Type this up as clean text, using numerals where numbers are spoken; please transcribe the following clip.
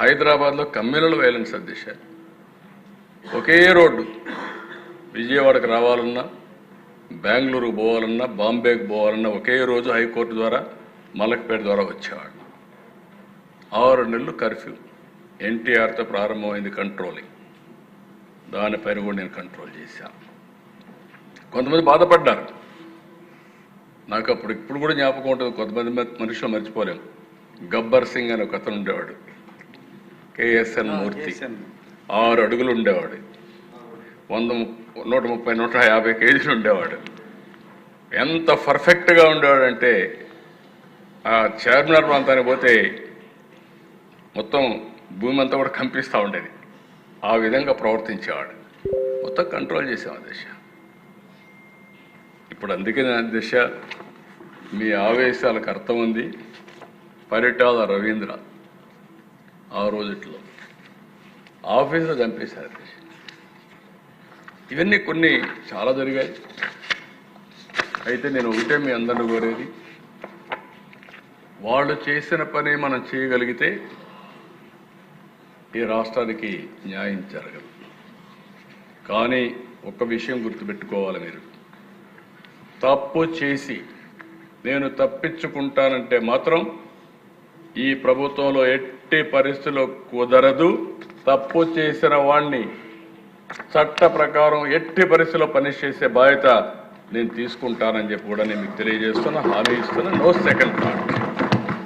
హైదరాబాద్లో communal violence అధ్యక్ష. ఒకే road విజయవాడకు రావాలన్నా, బెంగళూరుకు పోవాలన్నా, బాంబేకి పోవాలన్నా ఒకే రోజు హైకోర్టు ద్వారా మలక్పేట ద్వారా వచ్చేవాడు. 6 నెలలు కర్ఫ్యూ ఎన్టీఆర్తో ప్రారంభమైంది కంట్రోలింగ్. దానిపైన కూడా నేను కంట్రోల్ చేశాను. కొంతమంది బాధపడ్డారు. నాకు ఇప్పుడు కూడా జ్ఞాపకం ఉంటుంది. కొంతమంది మనుషులు మర్చిపోలేము. గబ్బర్ సింగ్ అని ఒక అతను ఉండేవాడు, కేఎస్ఎన్ మూర్తి. 6 అడుగులు ఉండేవాడు, 130, 150 కేజీలు ఉండేవాడు. ఎంత పర్ఫెక్ట్గా ఉండేవాడంటే ఆ చార్మినార్ ప్రాంతానికి పోతే మొత్తం భూమి అంతా కూడా కంపిస్తూ ఉండేది. ఆ విధంగా ప్రవర్తించేవాడు. మొత్తం కంట్రోల్ చేసాం దిశ. ఇప్పుడు అందుకే దిశ మీ ఆవేశాలకు అర్థం ఉంది. పరిటాల రవీంద్ర ఆ రోజుట్లో ఆఫీసులో చంపేశారు దిశ. ఇవన్నీ కొన్ని చాలా జరిగాయి. అయితే నేను ఒకటే మీ అందరిని కోరేది, వాళ్ళు చేసిన పని మనం చేయగలిగితే ఈ రాష్ట్రానికి న్యాయం జరగదు. కానీ ఒక విషయం గుర్తుపెట్టుకోవాలి, మీరు తప్పు చేసి నేను తప్పించుకుంటానంటే మాత్రం ఈ ప్రభుత్వంలో ఎట్టి పరిస్థితుల్లో కుదరదు. తప్పు చేసిన వాణ్ణి చట్ట ప్రకారం ఎట్టి పరిస్థితుల్లో పనిష్ చేసే బాధ్యత నేను తీసుకుంటానని చెప్పి కూడా నేను మీకు తెలియజేస్తున్నా, హామీ ఇస్తున్నా. No second thought.